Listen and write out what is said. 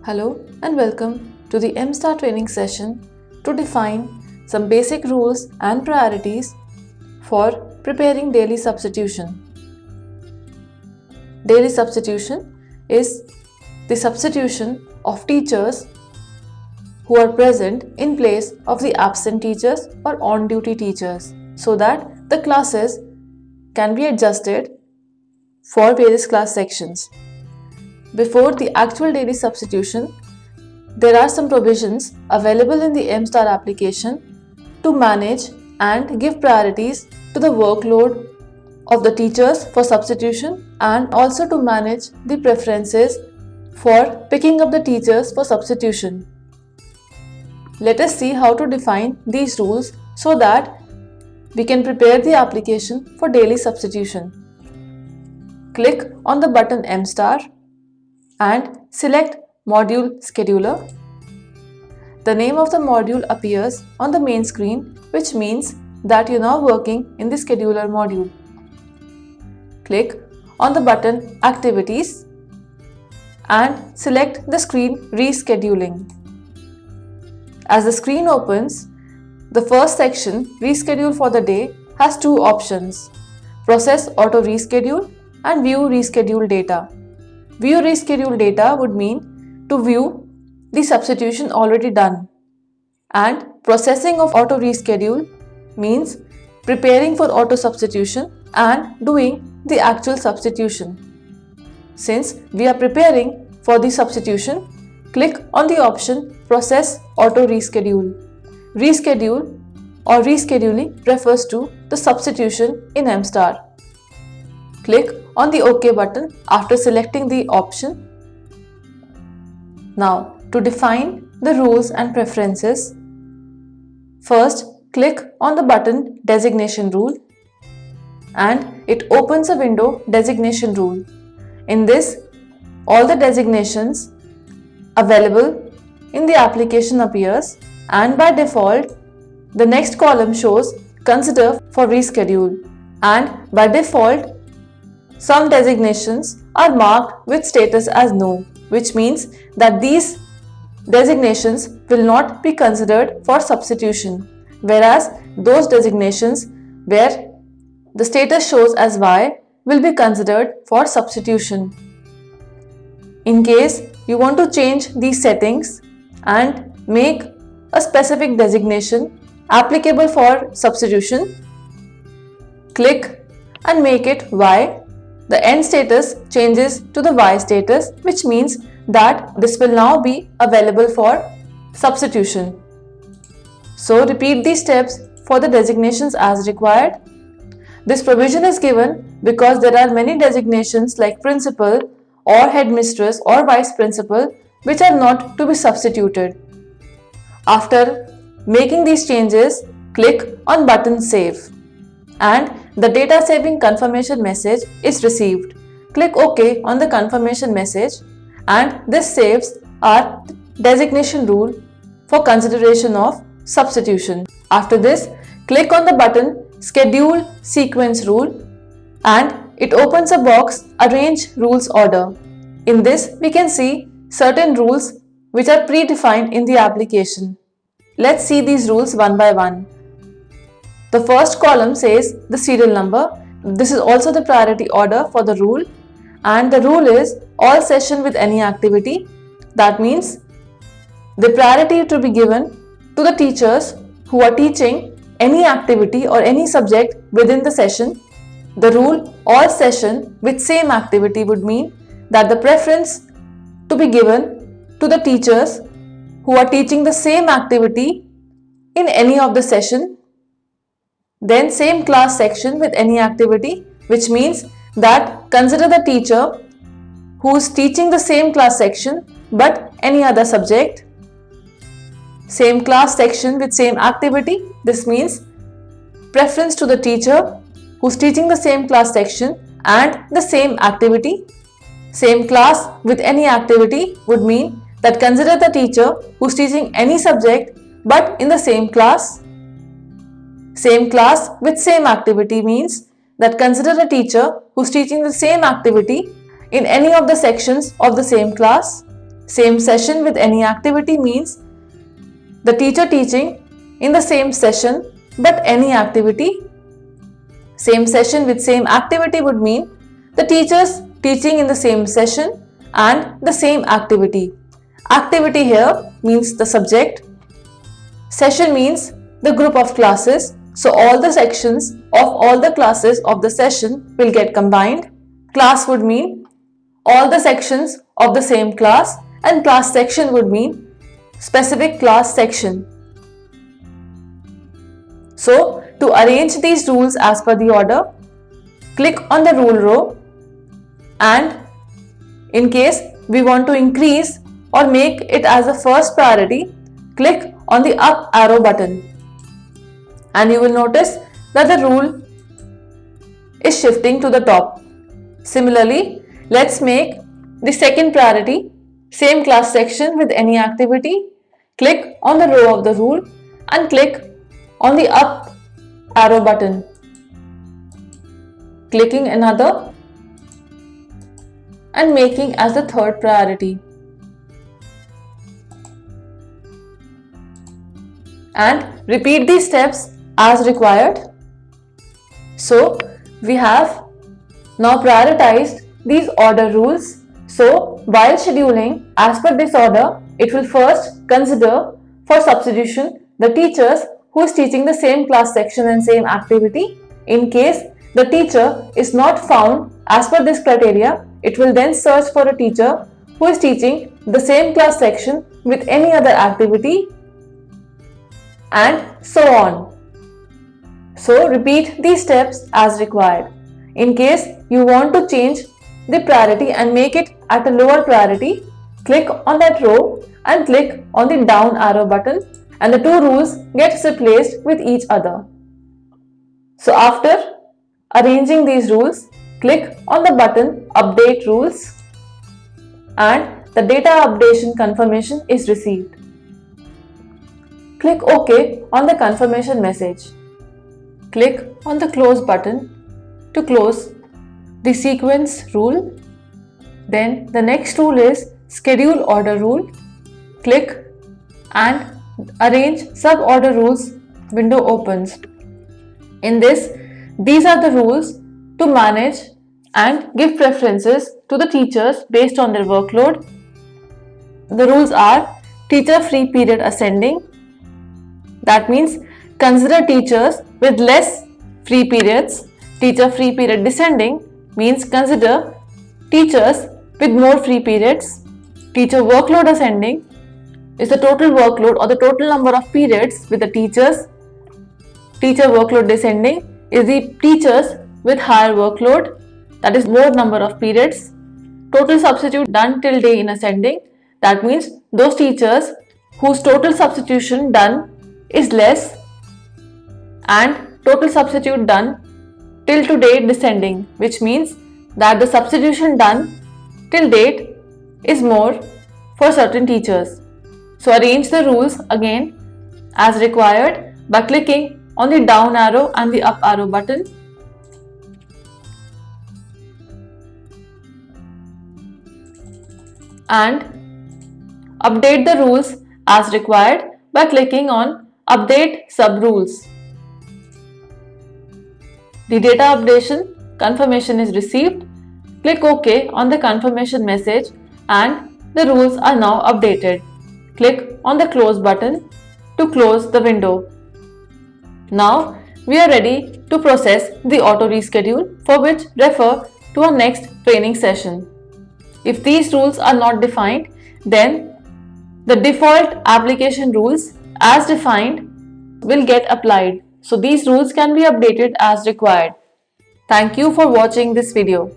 Hello and welcome to the MSTAR training session to define some basic rules and priorities for preparing daily substitution. Daily substitution is the substitution of teachers who are present in place of the absent teachers or on-duty teachers so that the classes can be adjusted for various class sections. Before the actual daily substitution, there are some provisions available in the MSTAR application to manage and give priorities to the workload of the teachers for substitution and also to manage the preferences for picking up the teachers for substitution. Let us see how to define these rules so that we can prepare the application for daily substitution. Click on the button MSTAR and select Module Scheduler. The name of the module appears on the main screen, which means that you're now working in the Scheduler module. Click on the button Activities and select the screen Rescheduling. As the screen opens, the first section, Reschedule for the day, has two options: Process Auto Reschedule and View Reschedule Data. View reschedule data would mean to view the substitution already done, and processing of auto reschedule means preparing for auto substitution and doing the actual substitution. Since we are preparing for the substitution, click on the option Process Auto Reschedule. Reschedule or rescheduling refers to the substitution in MSTAR. Click on the OK button after selecting the option. Now, to define the rules and preferences, first click on the button Designation Rule and it opens a window Designation Rule. In this, all the designations available in the application appears, and by default, the next column shows Consider for Reschedule, and by default, some designations are marked with status as no, which means that these designations will not be considered for substitution, whereas those designations where the status shows as Y will be considered for substitution. In case you want to change these settings and make a specific designation applicable for substitution, click and make it Y. The end status changes to the Y status, which means that this will now be available for substitution. So repeat these steps for the designations as required. This provision is given because there are many designations like principal or headmistress or vice principal which are not to be substituted. After making these changes, click on button Save and the data saving confirmation message is received. Click OK on the confirmation message and this saves our designation rule for consideration of substitution. After this, click on the button Schedule Sequence Rule and it opens a box Arrange Rules Order. In this, we can see certain rules which are predefined in the application. Let's see these rules one by one. The first column says the serial number. This is also the priority order for the rule, and the rule is all session with any activity. That means the priority to be given to the teachers who are teaching any activity or any subject within the session. The rule all session with same activity would mean that the preference to be given to the teachers who are teaching the same activity in any of the session. Then same class section with any activity, which means that consider the teacher who is teaching the same class section but any other subject. Same class section with same activity. This means preference to the teacher who is teaching the same class section and the same activity. Same class with any activity would mean that consider the teacher who is teaching any subject but in the same class. Same class with same activity means that consider a teacher who is teaching the same activity in any of the sections of the same class. Same session with any activity means the teacher teaching in the same session but any activity. Same session with same activity would mean the teachers teaching in the same session and the same activity. Activity here means the subject. Session means the group of classes. So all the sections of all the classes of the session will get combined. Class would mean all the sections of the same class, and class section would mean specific class section. So to arrange these rules as per the order, click on the rule row, and in case we want to increase or make it as a first priority, click on the up arrow button, and you will notice that the rule is shifting to the top. Similarly, let's make the second priority same class section with any activity. Click on the row of the rule and click on the up arrow button. Clicking another and making as the third priority. And repeat these steps as required. So we have now prioritized these order rules. So while scheduling as per this order, it will first consider for substitution the teachers who is teaching the same class section and same activity. In case the teacher is not found as per this criteria, it will then search for a teacher who is teaching the same class section with any other activity, and so on. So repeat these steps as required. In case you want to change the priority and make it at a lower priority, click on that row and click on the down arrow button, and the two rules get replaced with each other. So after arranging these rules, click on the button Update Rules, and the data updation confirmation is received. Click OK on the confirmation message. Click on the Close button to close the sequence rule. Then the next rule is Schedule Order Rule. Click and Arrange Sub-Order Rules window opens. In this, these are the rules to manage and give preferences to the teachers based on their workload. The rules are teacher free period ascending. That means consider teachers with less free periods. Teacher free period descending means consider teachers with more free periods. Teacher workload ascending is the total workload or the total number of periods with the teachers. Teacher workload descending is the teachers with higher workload, that is more number of periods. Total substitute done till day in ascending, that means those teachers whose total substitution done is less, and total substitute done till to date descending, which means that the substitution done till date is more for certain teachers. So arrange the rules again as required by clicking on the down arrow and the up arrow button. And update the rules as required by clicking on Update Sub-Rules. The data updation confirmation is received. Click OK on the confirmation message and the rules are now updated. Click on the Close button to close the window. Now we are ready to process the auto reschedule, for which refer to our next training session. If these rules are not defined, then the default application rules as defined will get applied. So these rules can be updated as required. Thank you for watching this video.